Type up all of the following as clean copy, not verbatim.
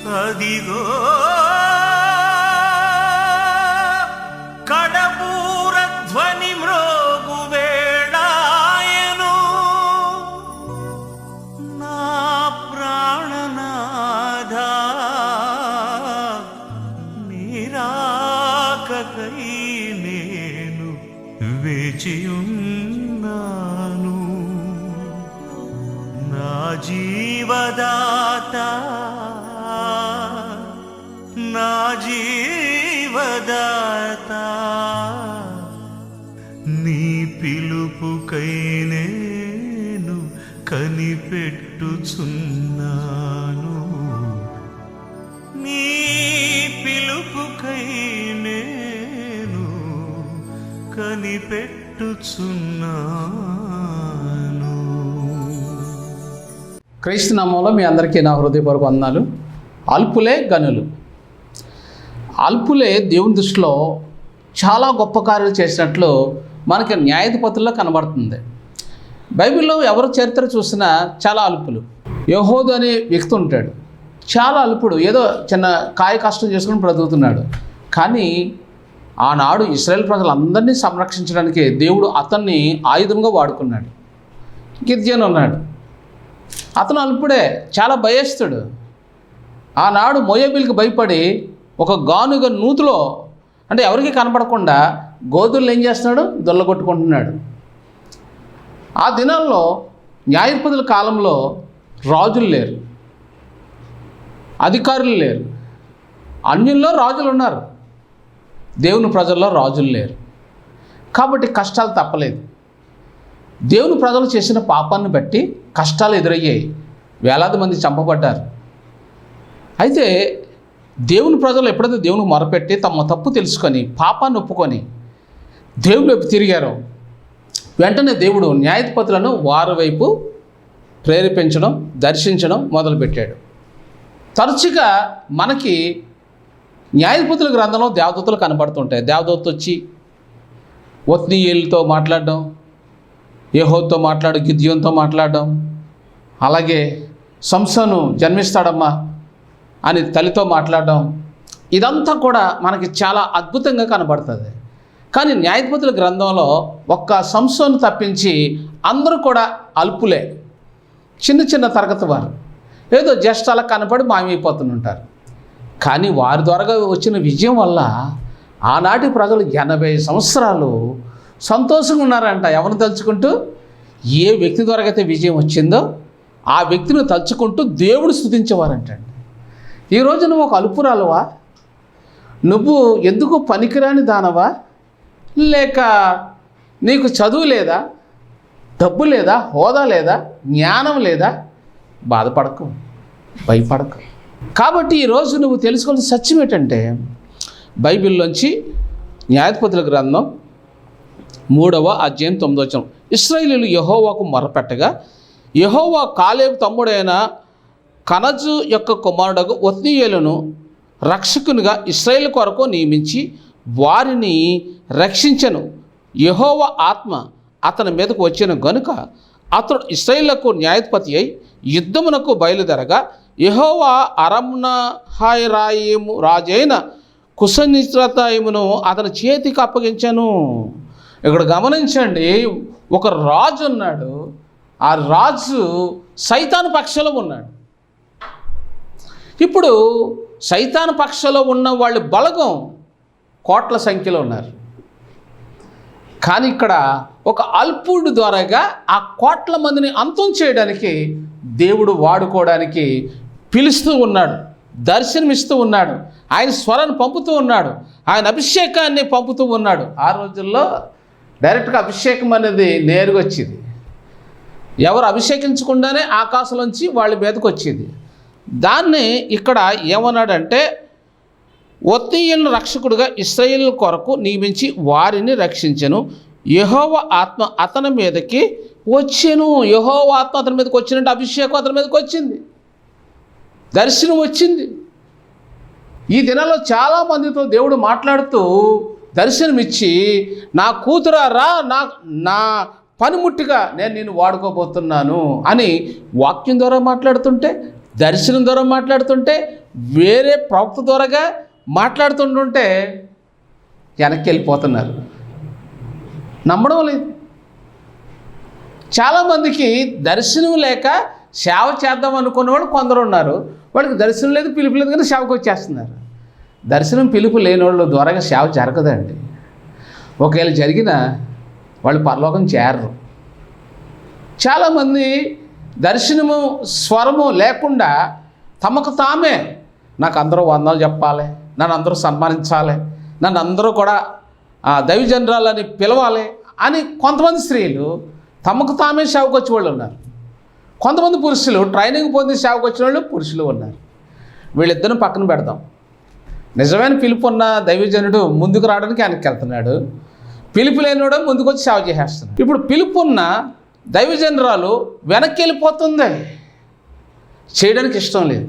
అదిగో కడపూర ధ్వని మ్రోగు వేళాయను నా ప్రాణనాథ నీరాకకై నేను వేచియున్నాను నా జీవదాత నా జీవదాత నీ పిలుపుకై నేను కనిపెట్టుచున్నాను నీ పిలుపుకై నేను కనిపెట్టుచున్నాను. క్రీస్తు నామంలో మీ అందరికీ నా హృదయపూర్వక వందనాలు. అల్పులే గనులు. అల్పులే దేవుని దృష్టిలో చాలా గొప్ప కార్యాలు చేసినట్లు మనకి న్యాయాధిపతుల్లో కనబడుతుంది. బైబిల్లో ఎవరు చరిత్ర చూసినా చాలా అల్పులు. యెహోదు అనే వ్యక్తి ఉంటాడు, చాలా అల్పుడు, ఏదో చిన్న కాయ కష్టం చేసుకుని బ్రతుకుతున్నాడు. కానీ ఆనాడు ఇశ్రాయేల్ ప్రజలందరినీ సంరక్షించడానికి దేవుడు అతన్ని ఆయుధంగా వాడుకున్నాడు. గిద్యోను ఉన్నాడు, అతను అల్పుడే, చాలా భయస్తుడు. ఆనాడు మోయాబీలకు భయపడి ఒక గానుగ నూతులో, అంటే ఎవరికి కనపడకుండా గోధులు ఏం చేస్తున్నాడు, దొల్లగొట్టుకుంటున్నాడు. ఆ దినాల్లో న్యాయాధిపతుల కాలంలో రాజులు లేరు, అధికారులు లేరు. అన్యుల్లో రాజులు ఉన్నారు, దేవుని ప్రజల్లో రాజులు లేరు. కాబట్టి కష్టాలు తప్పలేదు. దేవుని ప్రజలు చేసిన పాపాన్ని బట్టి కష్టాలు ఎదురయ్యాయి, వేలాది మంది చంపబడ్డారు. అయితే దేవుని ప్రజలు ఎప్పుడైతే దేవునికి మొరపెట్టి తమ తప్పు తెలుసుకొని పాపాన్ని ఒప్పుకొని దేవుని వైపు తిరిగారో, వెంటనే దేవుడు న్యాయాధిపతులను వారి వైపు ప్రేరేపించడం, దర్శించడం మొదలుపెట్టాడు. తరచుగా మనకి న్యాయాధిపతుల గ్రంథంలో దేవదూతలు కనబడుతుంటాయి. దేవదూత వచ్చి ఒత్నీయేలుతో మాట్లాడడం, యెహోవాతో మాట్లాడడం, గిద్యోనుతో మాట్లాడడం, అలాగే సంసోను జన్మిస్తాడమ్మా అని తల్లితో మాట్లాడడం, ఇదంతా కూడా మనకి చాలా అద్భుతంగా కనబడుతుంది. కానీ న్యాయాధిపతుల గ్రంథంలో ఒక్క సంసోను తప్పించి అందరూ కూడా అల్పులే, చిన్న చిన్న తరగతి వారు, ఏదో జస్ట్ అలా కనపడి మాయమైపోతుంటారు. కానీ వారి ద్వారా వచ్చిన విజయం వల్ల ఆనాటి ప్రజలు 80 సంవత్సరాలు సంతోషంగా ఉన్నారంట. ఎవరిని తలుచుకుంటూ, ఏ వ్యక్తి ద్వారా అయితే విజయం వచ్చిందో ఆ వ్యక్తిని తలుచుకుంటూ దేవుడు స్తుతించేవారంటండి. ఈరోజు నువ్వు ఒక అల్పురాలువా? నువ్వు ఎందుకు పనికిరాని దానవా? లేక నీకు చదువు లేదా, డబ్బు లేదా, హోదా లేదా, జ్ఞానం లేదా? బాధపడకు, భయపడకు. కాబట్టి ఈరోజు నువ్వు తెలుసుకోవాల్సిన సత్యం ఏంటంటే, బైబిల్లోంచి న్యాయాధిపతుల గ్రంథం 3వ అధ్యాయం 9వ వచనం. ఇశ్రాయేలీయులు యెహోవాకు మొరపెట్టగా యెహోవా కాలేబు తమ్ముడైన కనజు యొక్క కుమారుడు ఒత్నీయేలును రక్షకునిగా ఇశ్రాయేలు కొరకు నియమించి వారిని రక్షించెను. యెహోవా ఆత్మ అతని మీదకు వచ్చిన గనుక అతడు ఇశ్రాయేలుకు న్యాయాధిపతి అయి యుద్ధమునకు బయలుదేరగా యెహోవా అరమ్నహాయిరాయిము రాజైన కుషనిశ్రతాయిమును అతని చేతికి అప్పగించాను. ఇక్కడ గమనించండి, ఒక రాజు ఉన్నాడు, ఆ రాజు సైతాను పక్షంలో ఉన్నాడు. ఇప్పుడు సైతాను పక్షంలో ఉన్న వాళ్ళు బలగం కోట్ల సంఖ్యలో ఉన్నారు. కానీ ఇక్కడ ఒక అల్పుడు ద్వారాగా ఆ కోట్ల మందిని అంతం చేయడానికి దేవుడు వాడుకోవడానికి పిలుస్తూ ఉన్నాడు, దర్శనమిస్తూ ఉన్నాడు, ఆయన స్వరాన్ని పంపుతూ ఉన్నాడు, ఆయన అభిషేకాన్ని పంపుతూ ఉన్నాడు. ఆ రోజుల్లో డైరెక్ట్గా అభిషేకం అనేది నేరుగా వచ్చేది. ఎవరు అభిషేకించకుండానే ఆకాశంలోంచి వాళ్ళ మీదకి వచ్చేది. దాన్ని ఇక్కడ ఏమన్నాడంటే, ఒత్నీయేలును రక్షకుడుగా ఇశ్రాయేలు కొరకు నియమించి వారిని రక్షించెను. యెహోవా ఆత్మ అతని మీదకి వచ్చెను. యెహోవా ఆత్మ అతని మీదకి వచ్చినట్టు అభిషేకం అతని మీదకి వచ్చింది, దర్శనం వచ్చింది. ఈ దినాల్లో చాలామందితో దేవుడు మాట్లాడుతూ దర్శనమిచ్చి, నా కూతురా రా, నా పనిముట్టుగా నేను నిన్ను వాడుకోబోతున్నాను అని వాక్యం ద్వారా మాట్లాడుతుంటే దర్శనం ద్వారా మాట్లాడుతుంటే, వేరే ప్రవక్త ద్వారాగా మాట్లాడుతుంటుంటే వెనక్కి వెళ్ళిపోతున్నారు, నమ్మడం లేదు. చాలామందికి దర్శనం లేక సేవ చేద్దాం అనుకున్న వాళ్ళు కొందరు ఉన్నారు. వాళ్ళకి దర్శనం లేదు, పిలుపు లేదు, కానీ సేవకు వచ్చేస్తున్నారు. దర్శనం పిలుపు లేని వాళ్ళు ద్వారాగా సేవ జరగదండి. ఒకవేళ జరిగినా వాళ్ళు పరలోకం చేరరు. చాలామంది దర్శనము స్వరము లేకుండా తమకు తామే నాకు అందరూ వందలు చెప్పాలి, నన్ను అందరూ సన్మానించాలి, నన్ను అందరూ కూడా దైవజనరాలని పిలవాలి అని కొంతమంది స్త్రీలు తమకు తామే సేవకు వచ్చే వాళ్ళు ఉన్నారు. కొంతమంది పురుషులు ట్రైనింగ్ పొంది సేవకు వచ్చిన వాళ్ళు పురుషులు ఉన్నారు. వీళ్ళిద్దరిని పక్కన పెడదాం. నిజమైన పిలుపు ఉన్న దైవజనుడు ముందుకు రావడానికి వెనక్కి వెళ్తున్నాడు, పిలుపు లేనివాడు ముందుకు వచ్చి సేవ చేసేస్తున్నాడు. ఇప్పుడు పిలుపు ఉన్న దైవజనరాలు వెనక్కి వెళ్ళిపోతుంది, చేయడానికి ఇష్టం లేదు.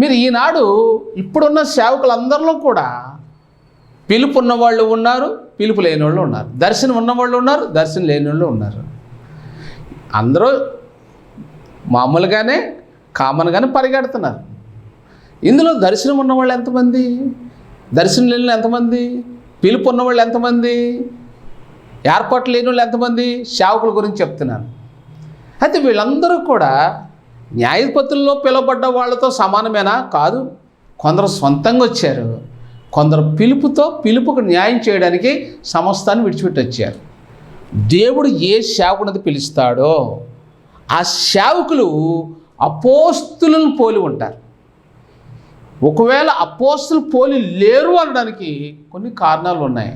మీరు ఈనాడు ఇప్పుడున్న సేవకులందరిలో కూడా పిలుపు ఉన్నవాళ్ళు ఉన్నారు, పిలుపు లేని వాళ్ళు ఉన్నారు, దర్శనం ఉన్నవాళ్ళు ఉన్నారు, దర్శనం లేని వాళ్ళు ఉన్నారు. అందరూ మామూలుగానే కామన్గానే పరిగెడుతున్నారు. ఇందులో దర్శనం ఉన్నవాళ్ళు ఎంతమంది, దర్శనం లేని ఎంతమంది, పిలుపు ఉన్నవాళ్ళు ఎంతమంది, ఏర్పాటు లేని వాళ్ళు ఎంతమంది, సేవకుల గురించి చెప్తున్నాను. అయితే వీళ్ళందరూ కూడా న్యాయపత్రుల్లో పిలువబడ్డ వాళ్ళతో సమానమేనా? కాదు. కొందరు సొంతంగా వచ్చారు, కొందరు పిలుపుకు న్యాయం చేయడానికి సమస్తాన్ని విడిచిపెట్టి వచ్చారు. దేవుడు ఏ సేవకునిది పిలుస్తాడో ఆ సేవకులు అపోస్తులను పోలి ఉంటారు. ఒకవేళ అపోస్తులు పోలి లేరు అనడానికి కొన్ని కారణాలు ఉన్నాయి.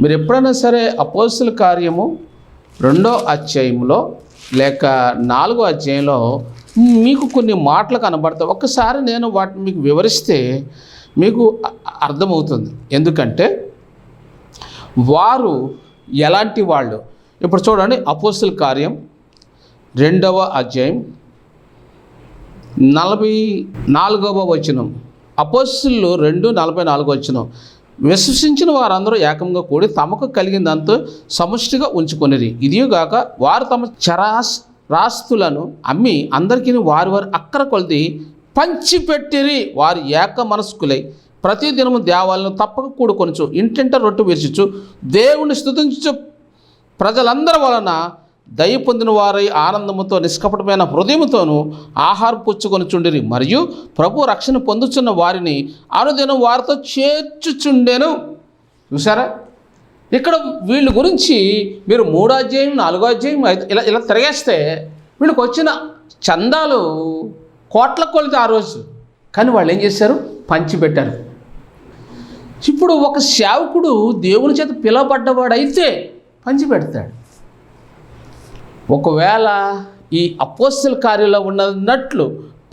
మీరు ఎప్పుడైనా సరే అపోస్తుల కార్యము 2వ అధ్యాయంలో లేక 4వ అధ్యాయంలో మీకు కొన్ని మాటలు కనబడతాయి. ఒక్కసారి నేను వాటిని మీకు వివరిస్తే మీకు అర్థమవుతుంది. ఎందుకంటే వారు ఎలాంటి వాళ్ళు. ఇప్పుడు చూడండి, అపోస్తుల కార్యం 2వ అధ్యాయం 44వ వచనం. అపోస్తులు 2:44 వచనం. విశ్వసించిన వారందరూ ఏకంగా కూడి తమకు కలిగిందంతా సముష్టిగా ఉంచుకొనిరి. ఇదిగాక వారు తమ చరాస్తులను అమ్మి అందరికీ వారి అక్కర కొలిది పంచిపెట్టిరి. వారు ఏక మనస్కులై ప్రతిదినము దేవాలను తప్పక కూడుకొనుచు ఇంటింట రొట్టె విరుచుచు దేవుని స్తుతించు ప్రజలందరి వలన దయ పొందిన వారై ఆనందముతో నిష్కపటమైన హృదయముతోనూ ఆహారం పుచ్చుకొనుచుండిరి. మరియు ప్రభు రక్షణ పొందుచున్న వారిని అనుదినం వారితో చేర్చుచుండెను. చూసారా, ఇక్కడ వీళ్ళ గురించి మీరు 3వ అధ్యాయం 4వ అధ్యాయం ఇలా తిరగేస్తే వీళ్ళకి వచ్చిన చందాలు కోట్ల కొలిది ఆ రోజు. కానీ వాళ్ళు ఏం చేశారు? పంచిపెట్టారు. ఇప్పుడు ఒక సేవకుడు దేవుని చేత పిలవబడ్డవాడైతే పంచిపెడతాడు. ఒకవేళ ఈ అపోస్తల కార్యంలో ఉన్నట్లు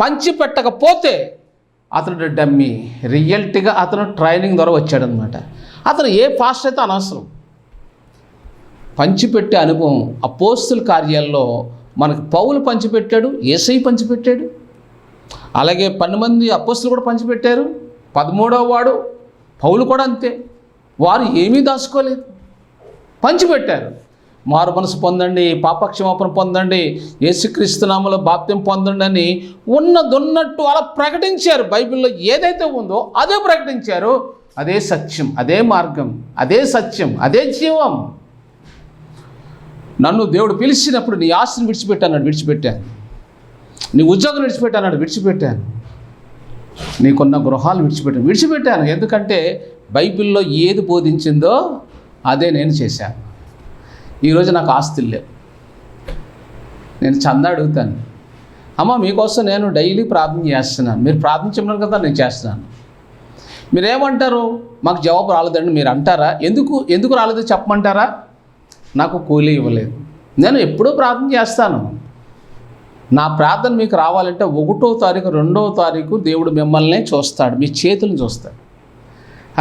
పంచిపెట్టకపోతే అతను డమ్మీ. రియల్టీగా అతను ట్రైనింగ్ ద్వారా వచ్చాడనమాట. అతను ఏ పాస్ట్ అయితే అనవసరం. పంచిపెట్టే అనుభవం అపోస్తల కార్యాల్లో మనకు పౌలు పంచిపెట్టాడు, యేసయ్య పంచిపెట్టాడు, అలాగే 12 మంది అపోస్తలు కూడా పంచిపెట్టారు. 13వ వాడు పౌలు కూడా అంతే. వారు ఏమీ దాచుకోలేదు, పంచిపెట్టారు. మారు మనసు పొందండి, పాపక్షమాపణ పొందండి, యేసుక్రీస్తు నామములో బాప్త్యం పొందండి అని ఉన్నదున్నట్టు అలా ప్రకటించారు. బైబిల్లో ఏదైతే ఉందో అదే ప్రకటించారు. అదే సత్యం, అదే మార్గం, అదే సత్యం, అదే జీవం. నన్ను దేవుడు పిలిచినప్పుడు నీ ఆస్తిని విడిచిపెట్టాను, నీ ఉద్యోగం విడిచిపెట్టాను, నీకున్న గృహాలు విడిచిపెట్టాను. ఎందుకంటే బైబిల్లో ఏది బోధించిందో అదే నేను చేశాను. ఈరోజు నాకు ఆస్తులు లేవు, నేను చందా అడుగుతాను. అమ్మ మీకోసం నేను డైలీ ప్రార్థన చేస్తున్నాను, మీరు ప్రార్థించమన్నారు కదా నేను చేస్తున్నాను. మీరేమంటారు? మాకు జవాబు రాలేదండి మీరు అంటారా? ఎందుకు రాలేదో చెప్పమంటారా? నాకు కూలీ ఇవ్వలేదు. నేను ఎప్పుడూ ప్రార్థన చేస్తాను. నా ప్రార్థన మీకు రావాలంటే 1వ తారీఖు 2వ తారీఖు దేవుడు మిమ్మల్ని చూస్తాడు, మీ చేతులను చూస్తాడు.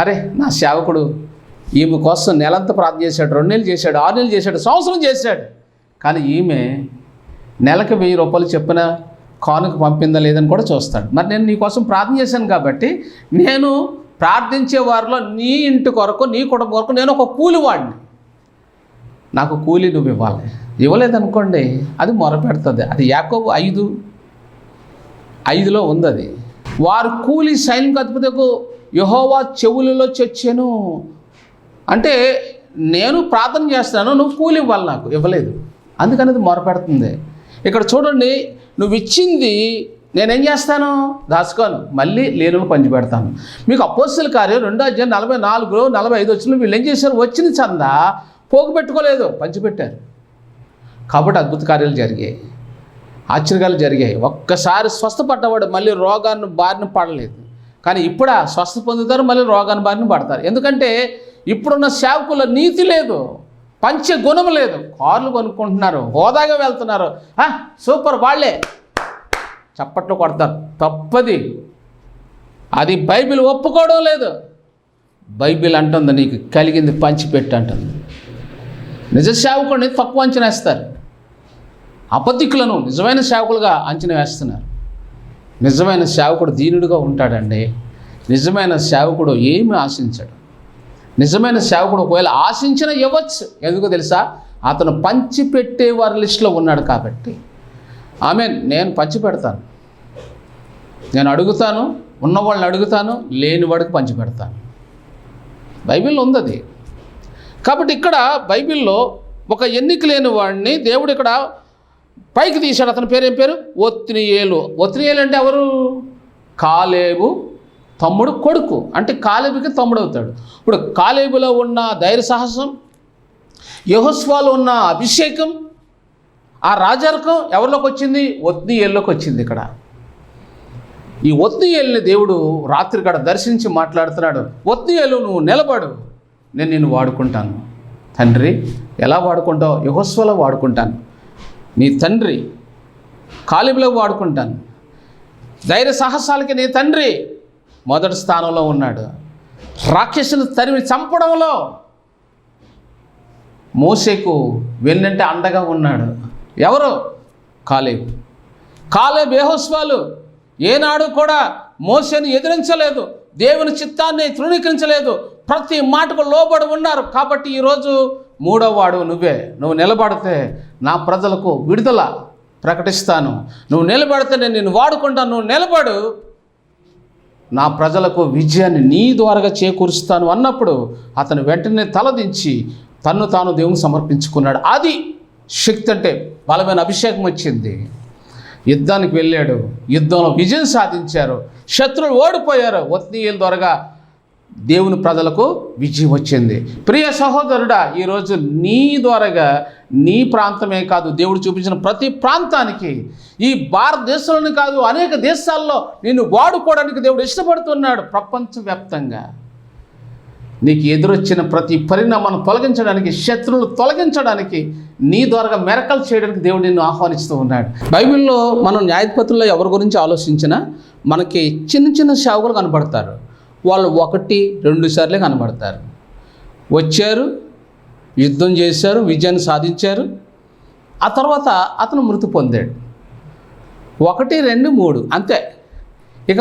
అరే నా సేవకుడు ఈమె కోసం నెలంతా ప్రార్థన చేశాడు, 2 నెలలు చేశాడు, 6 నెలలు చేశాడు, సంవత్సరం చేశాడు. కానీ ఈమె నెలకు 1000 రూపాయలు చెప్పిన కానుక పంపిందా లేదని కూడా చూస్తాడు. మరి నేను నీ కోసం ప్రార్థన చేశాను కాబట్టి నేను ప్రార్థించే వారిలో నీ ఇంటి కొరకు, నీ కుటుంబం కొరకు నేను ఒక కూలివాడిని. నాకు కూలి నువ్వు ఇవ్వాలి. ఇవ్వలేదనుకోండి అది మొరపెడుతుంది. అది యాకోబు 5 5లో ఉంది అది. వారు కూలి సైన్యం అధిపతికు యెహోవా చెవులలో చొచ్చెను. అంటే నేను ప్రార్థన చేస్తాను, నువ్వు కూలి ఇవ్వాలి, నాకు ఇవ్వలేదు, అందుకని అది మొరపెడుతుంది. ఇక్కడ చూడండి, నువ్వు ఇచ్చింది నేనేం చేస్తాను, దాచుకోను, మళ్ళీ లేనులు పంచిపెడతాను. మీకు అపోస్తలుల కార్యం 2:44, 45 వచ్చిన వీళ్ళు ఏం చేశారు, వచ్చిన చందా పోగు పెట్టుకోలేదు, పంచిపెట్టారు. కాబట్టి అద్భుత కార్యాలు జరిగాయి, ఆశ్చర్యాలు జరిగాయి. ఒక్కసారి స్వస్థపడ్డవాడు మళ్ళీ రోగాన్ని బారిన పడలేదు. కానీ ఇప్పుడు స్వస్థ పొందుతారు, మళ్ళీ రోగాన్ని బారిన పడతారు. ఎందుకంటే ఇప్పుడున్న సేవకుల నీతి లేదు, పంచే గుణం లేదు. కార్లు కొనుక్కుంటున్నారు, హోదాగా వెళ్తున్నారు, సూపర్, వాళ్ళే చప్పట్లు కొడతారు. తప్పది, అది బైబిల్ ఒప్పుకోవడం లేదు. బైబిల్ అంటుంది నీకు కలిగింది పంచిపెట్టు అంటుంది. నిజ సేవకుడిని తక్కువ అంచనా వేస్తారు, అబద్ధికులను నిజమైన సేవకులుగా అంచనా వేస్తున్నారు. నిజమైన సేవకుడు దీనుడుగా ఉంటాడండి. నిజమైన సేవకుడు ఏమి ఆశించాడు. నిజమైన సేవకుడు ఒకవేళ ఆశించిన ఇవ్వచ్చు. ఎందుకో తెలుసా, అతను పంచిపెట్టే వారి లిస్టులో ఉన్నాడు కాబట్టి. నేను పంచిపెడతాను, నేను అడుగుతాను, ఉన్నవాళ్ళని అడుగుతాను, లేనివాడికి పంచిపెడతాను. బైబిల్లో ఉంది అది. కాబట్టి ఇక్కడ బైబిల్లో ఒక ఎన్నిక లేని వాడిని దేవుడు ఇక్కడ పైకి తీశాడు. అతని పేరు ఏం పేరు, ఒత్నియేలు. ఒత్నియేలు అంటే ఎవరు, కాలేబు తమ్ముడు కొడుకు, అంటే కాలేబుకి తమ్ముడు అవుతాడు. ఇప్పుడు కాలేబులో ఉన్న ధైర్య సాహసం, యెహోషువలో ఉన్న అభిషేకం, ఆ రాజరికం ఎవరిలోకి వచ్చింది, ఒత్నియేలులోకి వచ్చింది. ఇక్కడ ఈ ఒత్నియేలుని దేవుడు రాత్రి కాడ దర్శించి మాట్లాడుతున్నాడు. ఒత్నియేలు, నువ్వు నిలబడు, నేను నిన్ను వాడుకుంటాను. తండ్రి, ఎలా వాడుకుంటావు, యెహోషువలో వాడుకుంటాను. నీ తండ్రి కాలేబులో వాడుకుంటాను. ధైర్య సాహసాలకి నీ తండ్రి మొదటి స్థానంలో ఉన్నాడు. రాక్షసుని తరిమి చంపడంలో మోషేకు వెన్నంటే అండగా ఉన్నాడు. ఎవరు, కాలేబు. కాలేబు యెహోషువలు ఏనాడు కూడా మోషేని ఎదిరించలేదు, దేవుని చిత్తాన్ని తృణీకరించలేదు, ప్రతి మాటకు లోబడి ఉన్నారు. కాబట్టి ఈరోజు 3వ వాడు నువ్వే. నువ్వు నిలబడితే నా ప్రజలకు విడుదల ప్రకటిస్తాను, నువ్వు నిలబడితే నేను నిన్ను వాడుకుంటాను, నువ్వు నిలబడు, నా ప్రజలకు విజయాన్ని నీ ద్వారాగా చేకూరుస్తాను అన్నప్పుడు అతను వెంటనే తలదించి తన్ను తాను దేవునికి సమర్పించుకున్నాడు. అది శక్తి అంటే. బలమైన అభిషేకం వచ్చింది, యుద్ధానికి వెళ్ళాడు, యుద్ధంలో విజయం సాధించారు, శత్రువులు ఓడిపోయారు. ఒత్నియేలు ద్వారాగా దేవుని ప్రజలకు విజయం వచ్చింది. ప్రియ సహోదరుడా, ఈరోజు నీ ద్వారాగా నీ ప్రాంతమే కాదు, దేవుడు చూపించిన ప్రతి ప్రాంతానికి, ఈ భారతదేశంలోనే కాదు అనేక దేశాల్లో నిన్ను వాడుకోవడానికి దేవుడు ఇష్టపడుతున్నాడు. ప్రపంచవ్యాప్తంగా నీకు ఎదురొచ్చిన ప్రతి పరిణామాన్ని తొలగించడానికి, శత్రువులు తొలగించడానికి, నీ ద్వారా మెరకలు చేయడానికి దేవుడు నిన్ను ఆహ్వానిస్తూ ఉన్నాడు. బైబిల్లో మనం న్యాయాధిపతుల్లో ఎవరి గురించి ఆలోచించినా మనకి చిన్న చిన్న సేవకులు కనబడతారు. వాళ్ళు 1-2 సార్లే కనబడతారు. వచ్చారు, యుద్ధం చేశారు, విజయాన్ని సాధించారు, ఆ తర్వాత అతను మృతి పొందాడు. 1, 2, 3 అంతే. ఇక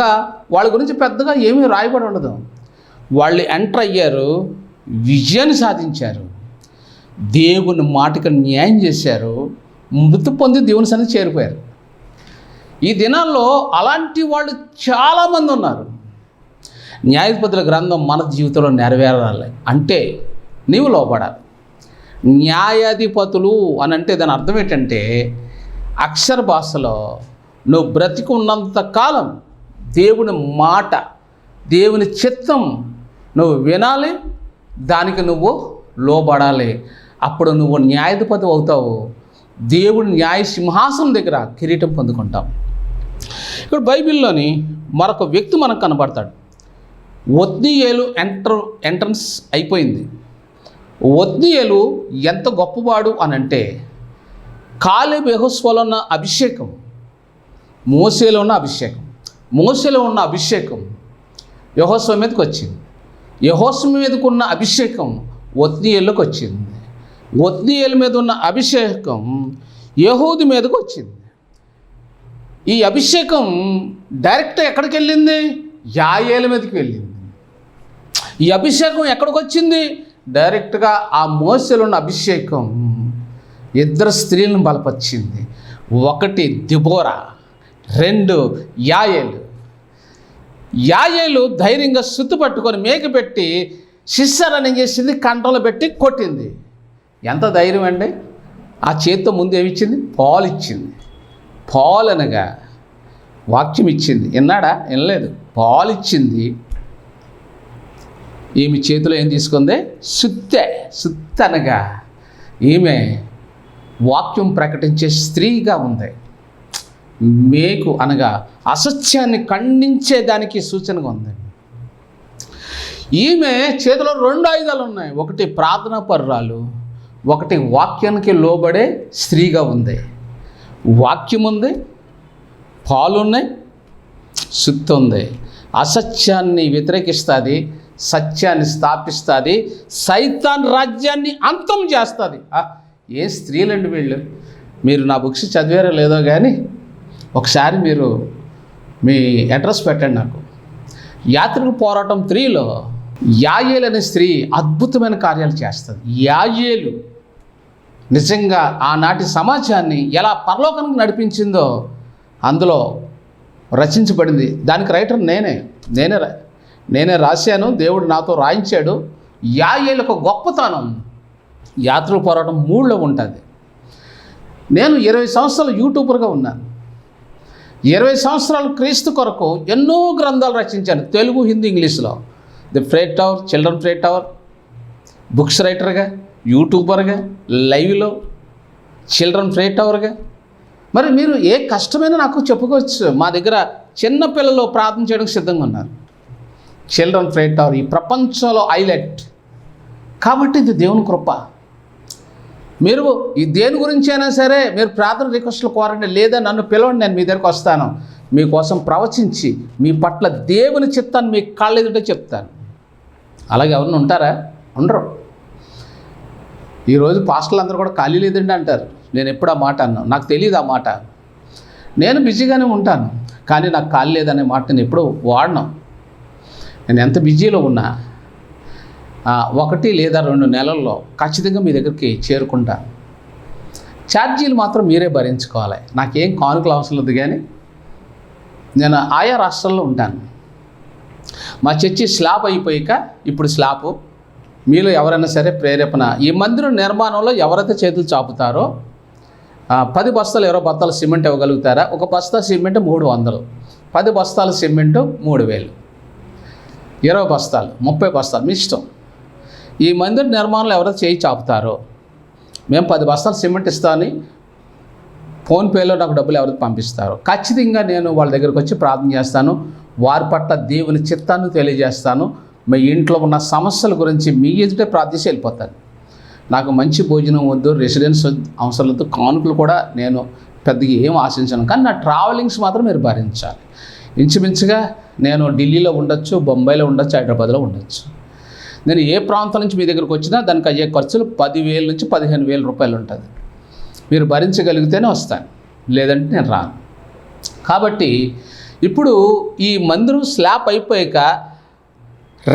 వాళ్ళ గురించి పెద్దగా ఏమీ రాయబడి ఉండదు. వాళ్ళు ఎంటర్ అయ్యారు, విజయాన్ని సాధించారు, దేవుని మాటకు న్యాయం చేశారు, మృతి పొంది దేవుని సన్నిధికి చేరిపోయారు. ఈ దినాల్లో అలాంటి వాళ్ళు చాలామంది ఉన్నారు. న్యాయాధిపతుల గ్రంథం మన జీవితంలో నెరవేరాలి అంటే నీవు లోపడాలి. న్యాయాధిపతులు అని అంటే దాని అర్థం ఏంటంటే, అక్షర భాషలో నువ్వు బ్రతికి ఉన్నంత కాలం దేవుని మాట, దేవుని చిత్తం నువ్వు వినాలి, దానికి నువ్వు లోబడాలి. అప్పుడు నువ్వు న్యాయాధిపతి అవుతావు, దేవుడి న్యాయ సింహాసనం దగ్గర కిరీటం పొందుకుంటావు. ఇక్కడ బైబిల్లోని మరొక వ్యక్తి మనకు కనబడతాడు. ఒత్నియేలు ఎంట్రన్స్ అయిపోయింది. ఒత్నియేలు ఎంత గొప్పవాడు అని అంటే, కాలేబు యెహోషువలో ఉన్న అభిషేకం, మోషేలో ఉన్న అభిషేకం, మోషేలో ఉన్న అభిషేకం యెహోషువ మీదకి వచ్చింది. యెహోషువ మీదకు ఉన్న అభిషేకం ఒత్నియేలుకి వచ్చింది. ఒత్నియేలు మీద ఉన్న అభిషేకం యెహూదు మీదకి వచ్చింది. ఈ అభిషేకం డైరెక్ట్ ఎక్కడికి వెళ్ళింది, యాయేలు మీదకి వెళ్ళింది. ఈ అభిషేకం ఎక్కడికి వచ్చింది, డైరెక్ట్గా ఆ మోషేలో ఉన్న అభిషేకం 2 స్త్రీలను బలపరిచింది. ఒకటి దెబోరా, 2 యాయేలు. యాయేలు ధైర్యంగా సుత్తు పట్టుకొని మేకు పెట్టి సిస్సరని చేసింది, కంట్రోల్ పెట్టి కొట్టింది. ఎంత ధైర్యం అండి! ఆ చేత్తో ముందు ఏమిచ్చింది? పాలు ఇచ్చింది. పాలు అనగా వాక్యం ఇచ్చింది. విన్నాడా? వినలేదు. పాలు ఇచ్చింది. ఈమె చేతిలో ఏం తీసుకుంది? సుత్తి అనగా ఈమె వాక్యం ప్రకటించే స్త్రీగా ఉంది. మేకు అనగా అసత్యాన్ని ఖండించేదానికి సూచనగా ఉంది. ఈమె చేతిలో 2 ఆయుధాలు ఉన్నాయి. ఒకటి ప్రార్థనా పరురాలు, ఒకటి వాక్యానికి లోబడే స్త్రీగా ఉంది. వాక్యం ఉంది, పాలు ఉన్నాయి, సుత్తి ఉంది. అసత్యాన్ని వ్యతిరేకిస్తుంది, సత్యాన్ని స్థాపిస్తుంది, సైతాన్ రాజ్యాన్ని అంతం చేస్తుంది. ఏ స్త్రీలండి వీళ్ళు! మీరు నా బుక్స్ చదివారో లేదో కానీ ఒకసారి మీరు మీ అడ్రస్ పెట్టండి నాకు. యాత్రిక పోరాటం 3లో యాయేలు అనే స్త్రీ అద్భుతమైన కార్యాలు చేస్తుంది. యాయేలు నిజంగా ఆనాటి సమాజాన్ని ఎలా పరలోకానికి నడిపించిందో అందులో రచించబడింది. దానికి రైటర్ నేనే రాశాను. దేవుడు నాతో రాయించాడు. యాయేలు ఒక గొప్పతనం యాత్రిక పోరాటం 3లో ఉంటుంది. నేను 20 సంవత్సరాలు యూట్యూబర్గా ఉన్నాను. 20 సంవత్సరాలు క్రీస్తు కొరకు ఎన్నో గ్రంథాలు రచించాను. తెలుగు, హిందీ, ఇంగ్లీష్లో. The freight tower, children freight tower, books రైటర్గా, యూట్యూబర్గా, లైవ్లో, చిల్డ్రన్ ఫ్రేట్ టవర్గా. మరి మీరు ఏ కష్టమైనా నాకు చెప్పుకోవచ్చు. మా దగ్గర చిన్న పిల్లలు ప్రార్థన చేయడానికి సిద్ధంగా ఉన్నారు. చిల్డ్రన్ ఫ్రేట్ టవర్ ఈ ప్రపంచంలో హైలైట్. కాబట్టి ఇది దేవుని కృప. మీరు ఈ దేని గురించి అయినా సరే మీరు ప్రార్థన రిక్వెస్ట్లు కోరండి, లేదా నన్ను పిలవండి, నేను మీ దగ్గరకు వస్తాను. మీకోసం ప్రవచించి మీ పట్ల దేవుని చిత్తాన్ని మీ కళ్ళ ఎదుట చెప్తాను. అలాగే ఎవరిని ఉంటారా? ఉండరు. ఈరోజు పాస్టర్లు అందరూ కూడా ఖాళీ లేదండి అంటారు. నేను ఎప్పుడు ఆ మాట అన్నాను? నాకు తెలియదు ఆ మాట. నేను బిజీగానే ఉంటాను, కానీ నాకు ఖాళీ లేదనే మాట నేను ఎప్పుడూ వాడను. నేను ఎంత బిజీలో ఉన్నా 1 లేదా 2 నెలల్లో ఖచ్చితంగా మీ దగ్గరికి చేరుకుంటాను. ఛార్జీలు మాత్రం మీరే భరించుకోవాలి. నాకేం కానుకలు అవసరం లేదు. కానీ నేను ఆయా రాష్ట్రాల్లో ఉంటాను. మా చర్చి స్లాబ్ అయిపోయాక ఇప్పుడు స్లాబు మీలో ఎవరైనా సరే ప్రేరేపణ, ఈ మందిరం నిర్మాణంలో ఎవరైతే చేతులు చాపుతారో 10 బస్తాలు 20 బస్తాలు సిమెంట్ ఇవ్వగలుగుతారా? ఒక బస్తా సిమెంట్ 300, 10 బస్తాలు సిమెంటు 3000, 20 బస్తాలు 30 బస్తాలు మీ ఇష్టం. ఈ మందిర నిర్మాణంలో ఎవరైతే చేయి చాపుతారో మేము 10 బస్తాలు సిమెంట్ ఇస్తామని ఫోన్పేలో నాకు డబ్బులు ఎవరైతే పంపిస్తారో ఖచ్చితంగా నేను వాళ్ళ దగ్గరికి వచ్చి ప్రార్థన చేస్తాను. వారి పట్ల దేవుని చిత్తాన్ని తెలియజేస్తాను. మీ ఇంట్లో ఉన్న సమస్యల గురించి మీ ఎదుటే ప్రార్థించి వెళ్ళిపోతాను. నాకు మంచి భోజనం వద్దు, రెసిడెన్స్ అవసరం లేదు, కానుకలు కూడా నేను పెద్దగా ఏం ఆశించను. కానీ నా ట్రావెలింగ్స్ మాత్రం మీరు భరించాలి. ఇంచుమించుగా నేను ఢిల్లీలో ఉండొచ్చు, బొంబాయిలో ఉండొచ్చు, హైదరాబాద్లో ఉండొచ్చు. నేను ఏ ప్రాంతం నుంచి మీ దగ్గరకు వచ్చినా దానికి అయ్యే ఖర్చులు 10,000 నుంచి 15,000 రూపాయలు ఉంటుంది. మీరు భరించగలిగితేనే వస్తాను, లేదంటే నేను రాను. కాబట్టి ఇప్పుడు ఈ మందిరం స్లాబ్ అయిపోయాక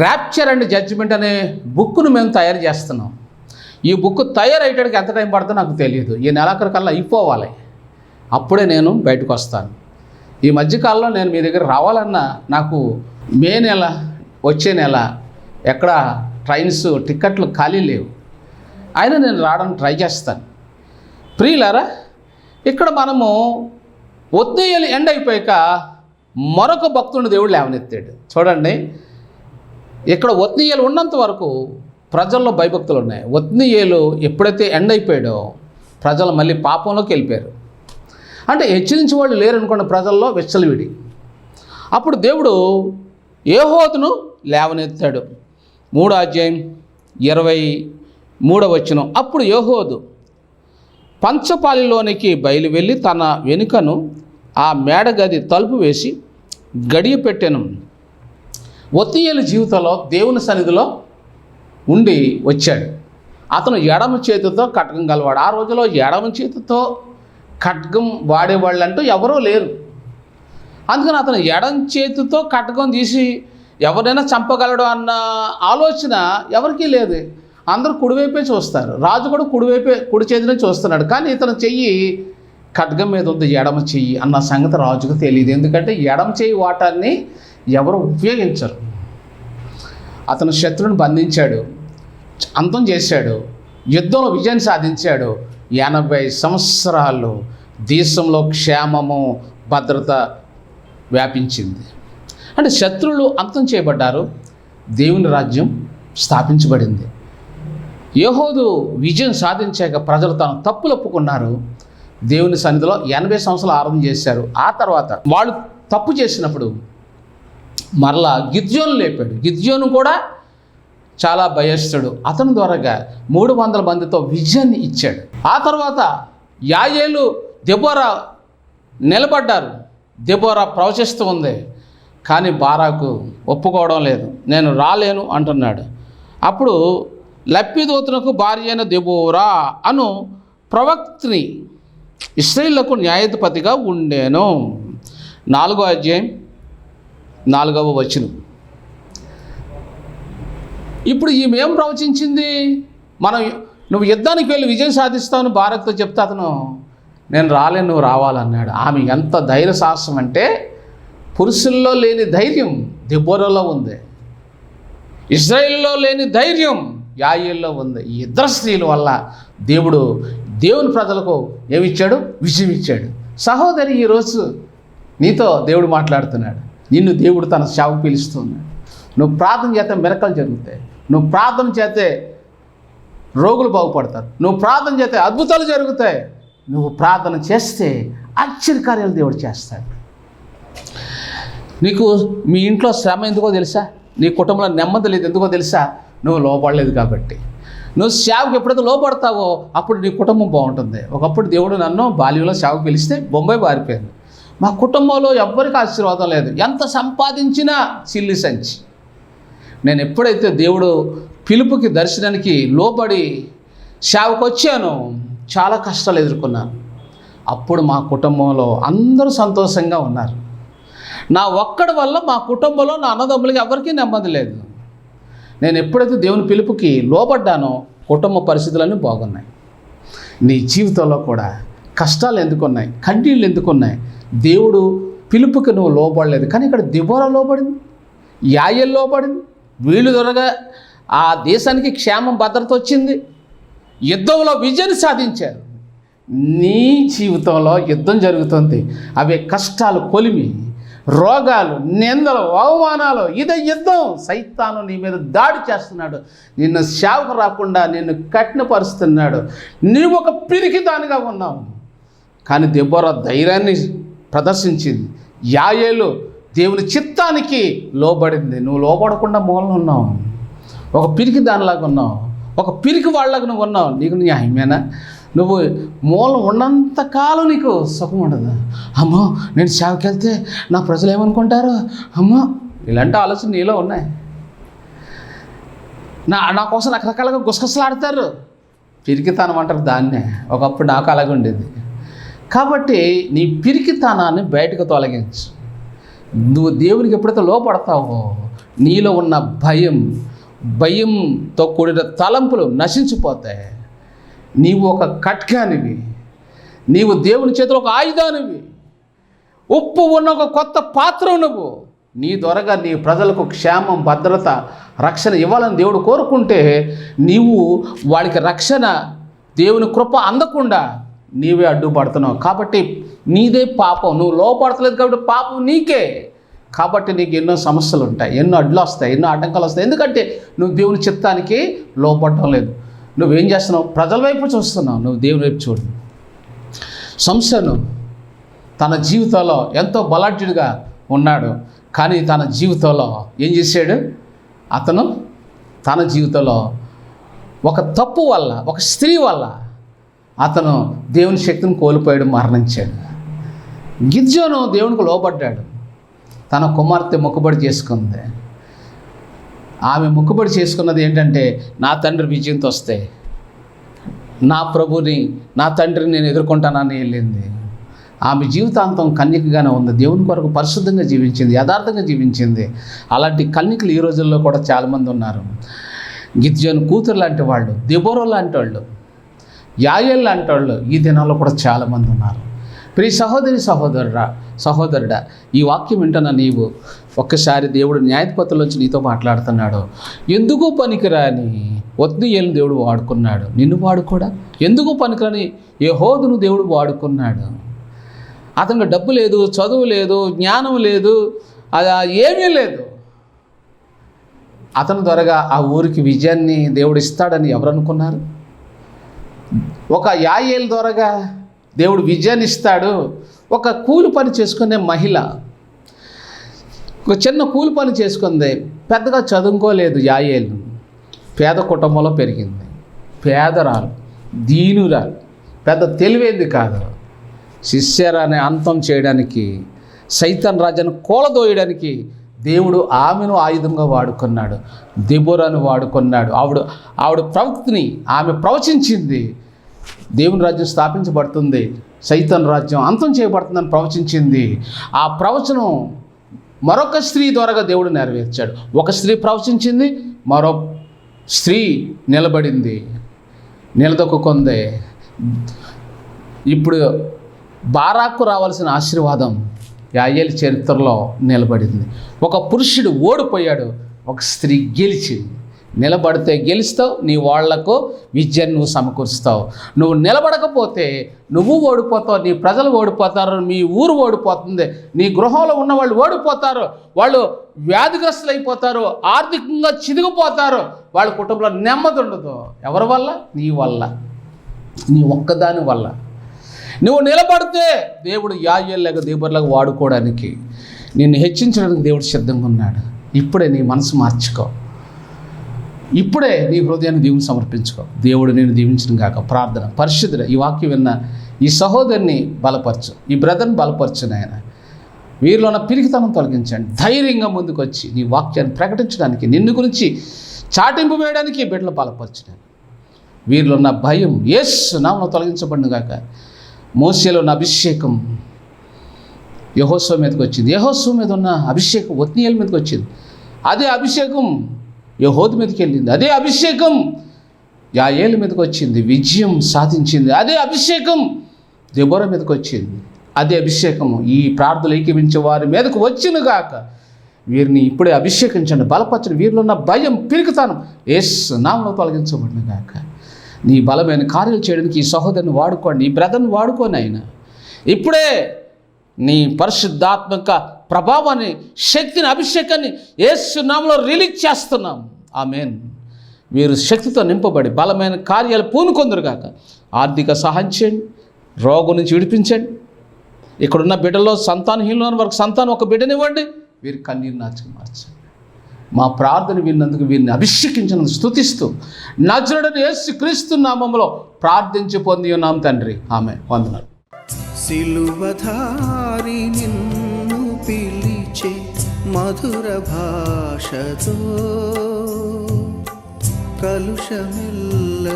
ర్యాప్చర్ అండ్ జడ్జిమెంట్ అనే బుక్ను మేము తయారు చేస్తున్నాం. ఈ బుక్ తయారయ్యేటానికి ఎంత టైం పడుతుందో నాకు తెలియదు. ఈ నెలాఖరికల్లా అయిపోవాలి, అప్పుడే నేను బయటకు వస్తాను. ఈ మధ్యకాలంలో నేను మీ దగ్గర రావాలన్నా నాకు మే నెల, వచ్చే నెల ఎక్కడ ట్రైన్స్ టికెట్లు ఖాళీ లేవు. అయినా నేను రావడానికి ట్రై చేస్తాను. ప్రియులారా, ఇక్కడ మనము ఒత్నీయేలు ఎండ్ అయిపోయాక మరొక భక్తుడిని దేవుడు లేవనెత్తాడు. చూడండి, ఇక్కడ ఒత్నీయేలు ఉన్నంత వరకు ప్రజల్లో భయభక్తులు ఉన్నాయి. ఒత్నీయేలు ఎప్పుడైతే ఎండ్ అయిపోయాడో ప్రజలు మళ్ళీ పాపంలోకి వెళ్ళిపోయారు. అంటే హెచ్చరించి వాళ్ళు లేరనుకోండి, ప్రజల్లో విచ్చలవిడి. అప్పుడు దేవుడు ఏహోదును లేవనెత్తాడు. 3వ అధ్యాయం 23వ వచనం. అప్పుడు ఏహోదు పంచపాలిలోనికి బయలు వెళ్ళి తన వెనుకను ఆ మేడగది తలుపు వేసి గడియ పెట్టెను. ఒత్నీయేలు జీవితంలో దేవుని సన్నిధిలో ఉండి వచ్చాడు. అతను ఎడమ చేతితో ఖడ్గం గలవాడు. ఆ రోజులో ఎడమ చేతితో ఖడ్గం వాడేవాళ్ళు అంటూ ఎవరూ లేరు. అందుకని అతను ఎడమ చేతితో ఖడ్గం తీసి ఎవరైనా చంపగలడు అన్న ఆలోచన ఎవరికీ లేదు. అందరూ కుడివైపే చూస్తారు. రాజు కూడా కుడి చేతినే చూస్తున్నాడు. కానీ ఇతను చెయ్యి ఖడ్గం మీద ఉంది ఎడమ చెయ్యి అన్న సంగతి రాజుకు తెలియదు. ఎందుకంటే ఎడమ చెయ్యి వాటాన్ని ఎవరు ఉపయోగించరు. అతను శత్రువుని బంధించాడు, అంతం చేశాడు, యుద్ధంలో విజయం సాధించాడు. 80 సంవత్సరాలు దేశంలో క్షేమము భద్రత వ్యాపించింది. అంటే శత్రువులు అంతం చేయబడ్డారు, దేవుని రాజ్యం స్థాపించబడింది. యెహోదు విజయం సాధించాక ప్రజలు తన తప్పులు ఒప్పుకున్నారు, దేవుని సన్నిధిలో 80 సంవత్సరాలు ఆరాధన చేశారు. ఆ తర్వాత వాళ్ళు తప్పు చేసినప్పుడు మరలా గిద్యోను లేపాడు. గిద్యోను కూడా చాలా భయస్తుడు. అతని ద్వారాగా 300 మందితో విజయాన్ని ఇచ్చాడు. ఆ తర్వాత యాయేలు దెబోరా నిలబడ్డారు. దెబోరా ప్రవచిస్తూ ఉంది, కానీ బారాకు ఒప్పుకోవడం లేదు, నేను రాలేను అంటున్నాడు. అప్పుడు లప్పిదోతునకు భార్య అయిన దెబోరా అను ప్రవక్తని ఇశ్రాయేలుకు న్యాయాధిపతిగా ఉండేను. 4వ అధ్యాయం 4వ వచనం. ఇప్పుడు ఈమె ఏం ప్రవచించింది? నువ్వు యుద్ధానికి వెళ్ళి విజయం సాధిస్తావని బారాకుతో చెప్తే అతను నేను రాలేను, నువ్వు రావాలన్నాడు. ఆమె ఎంత ధైర్య సాహసం అంటే పురుషుల్లో లేని ధైర్యం దెబోరాలో ఉంది, ఇశ్రాయేల్లో లేని ధైర్యం యాయేల్లో ఉంది. ఈ ఇద్దరు స్త్రీల వల్ల దేవుని ప్రజలకు ఏమిచ్చాడు? విజయం ఇచ్చాడు. సహోదరి, ఈరోజు నీతో దేవుడు మాట్లాడుతున్నాడు. నిన్ను దేవుడు తన సేవకు పిలుస్తున్నాడు. నువ్వు ప్రార్థన చేస్తే మిరకలు జరుగుతాయి, నువ్వు ప్రార్థన చేస్తే రోగులు బాగుపడతారు, నువ్వు ప్రార్థన చేస్తే అద్భుతాలు జరుగుతాయి, నువ్వు ప్రార్థన చేస్తే ఆశ్చర్యకార్యాలు దేవుడు చేస్తాడు. నీకు మీ ఇంట్లో శ్రమ ఎందుకో తెలుసా? నీ కుటుంబంలో నెమ్మది లేదు ఎందుకో తెలుసా? నువ్వు లోపడలేదు కాబట్టి. నువ్వు సేవకు ఎప్పుడైతే లోపడతావో అప్పుడు నీ కుటుంబం బాగుంటుంది. ఒకప్పుడు దేవుడు నన్ను బాల్యంలో సేవకు పిలిస్తే బొంబాయి పారిపోయాను. మా కుటుంబంలో ఎవ్వరికి ఆశీర్వాదం లేదు, ఎంత సంపాదించినా చిల్లి సంచి. నేను ఎప్పుడైతే దేవుడు పిలుపుకి దర్శనానికి లోబడి సేవకు వచ్చానో చాలా కష్టాలు ఎదుర్కొన్నాను. అప్పుడు మా కుటుంబంలో అందరూ సంతోషంగా ఉన్నారు. నా ఒక్కడి వల్ల మా కుటుంబంలో నా అన్నదమ్ములకి ఎవరికీ నెమ్మది లేదు. నేను ఎప్పుడైతే దేవుని పిలుపుకి లోబడ్డానో కుటుంబ పరిస్థితులన్నీ బాగున్నాయి. నీ జీవితంలో కూడా కష్టాలు ఎందుకున్నాయి, కన్నీళ్ళు ఎందుకున్నాయి? దేవుడు పిలుపుకి నువ్వు లోబడలేదు. కానీ ఇక్కడ దెబోరా లోబడింది, యాయేలు లోబడింది. వీళ్ళు త్వరగా ఆ దేశానికి క్షేమం భద్రత వచ్చింది, యుద్ధంలో విజయాన్ని సాధించారు. నీ జీవితంలో యుద్ధం జరుగుతుంది. అవే కష్టాలు, కొలిమి, రోగాలు, నిందలు, అవమానాలు, ఇదే యుద్ధం. సైతాను నీ మీద దాడి చేస్తున్నాడు, నిన్ను సేవకు రాకుండా నిన్ను కఠినపరుస్తున్నాడు. నీవు ఒక పిరికిదానిగా ఉన్నావు. కానీ దెబోరా ధైర్యాన్ని ప్రదర్శించింది. యాయేలు దేవుని చిత్తానికి లోబడింది. నువ్వు లోబడకుండా మూలన ఉన్నావు, ఒక పిరికి దానిలాగా ఉన్నావు, ఒక పిరికి వాళ్ళలాగా నువ్వు ఉన్నావు. నీకు న్యాయమేనా? నువ్వు మూలం ఉన్నంతకాలం నీకు సుఖం ఉండదు. అమ్మో, నేను సేవకి వెళ్తే నా ప్రజలు ఏమనుకుంటారు, అమ్మో, ఇలాంటి ఆలోచన నీలో ఉన్నాయి. నా కోసం రకరకాలుగా గుసగుసలాడతారు. పిరికితనం అంటారు దాన్నే. ఒకప్పుడు నాకు అలాగే ఉండేది. కాబట్టి నీ పిరికితనాన్ని బయటకు తొలగించు. నువ్వు దేవునికి ఎప్పుడైతే లోపడతావో నీలో ఉన్న భయంతో కూడిన తలంపులు నశించిపోతాయి. నీవు ఒక ఖడ్గానివి, నీవు దేవుని చేతిలో ఒక ఆయుధానివి, ఉప్పు ఉన్న ఒక కొత్త పాత్ర నువ్వు. నీ ద్వారాగా నీ ప్రజలకు క్షేమం, భద్రత, రక్షణ ఇవ్వాలని దేవుడు కోరుకుంటే నీవు వాళ్ళకి రక్షణ, దేవుని కృప అందకుండా నీవే అడ్డుపడుతున్నావు. కాబట్టి నీదే పాపం. నువ్వు లోపడతలేదు కాబట్టి పాపం నీకే. కాబట్టి నీకు ఎన్నో సమస్యలు ఉంటాయి, ఎన్నో అడ్లు వస్తాయి, ఎన్నో ఆటంకాలు వస్తాయి. ఎందుకంటే నువ్వు దేవుని చిత్తానికి లోపడటం లేదు. నువ్వేం చేస్తున్నావు? ప్రజల వైపు చూస్తున్నావు, నువ్వు దేవుని వైపు చూడు. సంసోను తన జీవితంలో ఎంతో బలాఢ్యుడిగా ఉన్నాడు. కానీ తన జీవితంలో ఏం చేశాడు? అతను తన జీవితంలో ఒక తప్పు వల్ల, ఒక స్త్రీ వల్ల అతను దేవుని శక్తిని కోల్పోయాడు, మరణించాడు. గిద్యోను దేవునికి లోబడ్డాడు. తన కుమార్తె మొక్కుబడి చేసుకుంది. ఆమె మొక్కుబడి చేసుకున్నది ఏంటంటే, నా తండ్రి విజయంతో వస్తే నా ప్రభుని, నా తండ్రిని నేను ఎదుర్కొంటానని వెళ్ళింది. ఆమె జీవితాంతం కన్యకగానే ఉంది. దేవుని కొరకు పరిశుద్ధంగా జీవించింది, యథార్థంగా జీవించింది. అలాంటి కన్యకలు ఈ రోజుల్లో కూడా చాలామంది ఉన్నారు. గిద్యోను కూతురు లాంటి వాళ్ళు, దెబోరా లాంటి వాళ్ళు, యాయేలు లాంటి వాళ్ళు ఈ దినాల్లో కూడా చాలామంది ఉన్నారు. ప్రియ సహోదరుడా, ఈ వాక్యం వింటున్న నీవు ఒక్కసారి దేవుడు న్యాయపత్రులోంచి నీతో మాట్లాడుతున్నాడు. ఎందుకు పనికిరాని ఒత్నీయేలును దేవుడు వాడుకున్నాడు, నిన్ను వాడుకోడా? ఎందుకు పనికిరాని యెహోదును దేవుడు వాడుకున్నాడు. అతనికి డబ్బు లేదు, చదువు లేదు, జ్ఞానం లేదు, అది ఏమీ లేదు. అతని ద్వారాగా ఆ ఊరికి విజయాన్ని దేవుడు ఇస్తాడని ఎవరు అనుకున్నారు? ఒక యాయేలు ద్వారాగా దేవుడు విజయాన్ని ఇస్తాడు. ఒక కూలి పని చేసుకునే మహిళ, ఒక చిన్న కూలి పని చేసుకుంది, పెద్దగా చదువుకోలేదు. యాయేలు పేద కుటుంబంలో పెరిగింది, పేదరాలు, దీనురాలు, పెద్ద తెలివేది కాదు. శిష్యరాన్ని అంతం చేయడానికి, సైతాన్ రాజ్యాన్ని కూలదోయడానికి దేవుడు ఆమెను ఆయుధంగా వాడుకున్నాడు. దెబోరాను వాడుకున్నాడు. ఆవిడ ప్రవక్తిని, ఆమె ప్రవచించింది. దేవుని రాజ్యం స్థాపించబడుతుంది, సైతాన్ రాజ్యం అంతం చేయబడుతుందని ప్రవచించింది. ఆ ప్రవచనం మరొక స్త్రీ ద్వారాగా దేవుడు నెరవేర్చాడు. ఒక స్త్రీ ప్రవచించింది, మరో స్త్రీ నిలబడింది, నిలదొక్కుంది. ఇప్పుడు బారాకు రావాల్సిన ఆశీర్వాదం యాయేలు చరిత్రలో నిలబడింది. ఒక పురుషుడు ఓడిపోయాడు, ఒక స్త్రీ గెలిచింది. నిలబడితే గెలుస్తావు, నీ వాళ్లకు విద్యను నువ్వు సమకూరుస్తావు. నువ్వు నిలబడకపోతే నువ్వు ఓడిపోతావు, నీ ప్రజలు ఓడిపోతారు, మీ ఊరు ఓడిపోతుంది, నీ గృహంలో ఉన్న వాళ్ళు ఓడిపోతారు, వాళ్ళు వ్యాధిగ్రస్తులు అయిపోతారు, ఆర్థికంగా చిదిగిపోతారు, వాళ్ళ కుటుంబంలో నెమ్మది ఉండదు. ఎవరి వల్ల? నీ వల్ల, నీ ఒక్కదాని వల్ల. నువ్వు నిలబడితే దేవుడు యాయేలులాగా దెబోరాలాగా వాడుకోవడానికి, నిన్ను హెచ్చించడానికి దేవుడు సిద్ధంగా ఉన్నాడు. ఇప్పుడే నీ మనసు మార్చుకో, ఇప్పుడే నీ హృదయాన్ని దేవుని సమర్పించుకో. దేవుడు నేను దీవించిన గాక. ప్రార్థన. పరిశుద్ధుడా, ఈ వాక్యం విన్న ఈ సహోదరిని బలపరచు, ఈ బ్రదర్ని బలపరచు నాయన. వీరిలో ఉన్న పిరికితనం తొలగించండి. ధైర్యంగా ముందుకు వచ్చి నీ వాక్యాన్ని ప్రకటించడానికి, నిన్ను గురించి చాటింపు వేయడానికి బిడ్డలు బలపరచున్నాను. వీరిలో ఉన్న భయం యేసు నామములో తొలగించబడిన గాక. మోసేలో ఉన్న అభిషేకం యెహోషువ మీదకి వచ్చింది, యెహోషువ మీద ఉన్న అభిషేకం ఒత్నీయేలు మీదకి వచ్చింది. అదే అభిషేకం యెహోదు మీదకి వెళ్ళింది. అదే అభిషేకం యాయేలు మీదకి వచ్చింది, విజయం సాధించింది. అదే అభిషేకం దెబోరా మీదకి వచ్చింది. అదే అభిషేకము ఈ ప్రార్థనలు ఏకీవించే వారి మీదకు వచ్చిన గాక. వీరిని ఇప్పుడే అభిషేకించండి, బలపరచండి. వీరిలో ఉన్న భయం, పిరికితనం యేసు నామములో తొలగించబడిన గాక. నీ బలమైన కార్యాలు చేయడానికి ఈ సహోదరుని వాడుకోండి, ఈ బ్రదర్ని వాడుకోని ఆయన. ఇప్పుడే నీ పరిశుద్ధాత్మక ప్రభావాన్ని, శక్తిని, అభిషేకాన్ని యేసు నామములో రిలీజ్ చేస్తున్నాం. ఆమేన్. వీరు శక్తితో నింపబడి బలమైన కార్యాలు పూనుకొందురుగాక. ఆర్థిక సహాయం చేయండి, రోగం నుంచి విడిపించండి. ఇక్కడున్న బిడ్డలో సంతానహీనుల వరకు సంతానం ఒక బిడ్డనివ్వండి. వీరి కన్నీరు నాచుకు మార్చండి. మా ప్రార్థన విన్నందుకు వీరిని అభిషేకించినందుకు స్తుతిస్తూ నజరుడైన యేసుక్రీస్తు నామములో ప్రార్థించి పొంది ఉన్నాం తండ్రి. ఆమేన్. వందనాలు. సిలువధారి నిన్ను పిలిచే మధుర భాషతో, కలుషమెల్ల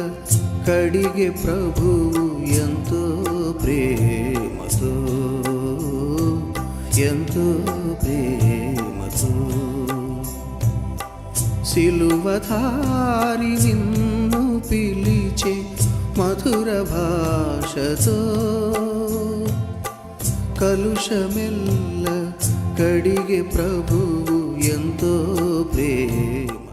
కడిగే ప్రభువు ఎంతో ప్రేమతో, ఎంతో ప్రేమతో. సిలువధారి నిన్ను పిలిచే మధుర భాషతో, కలుషమెల్ల కడిగే ప్రభువు ఎంతో ప్రేమ.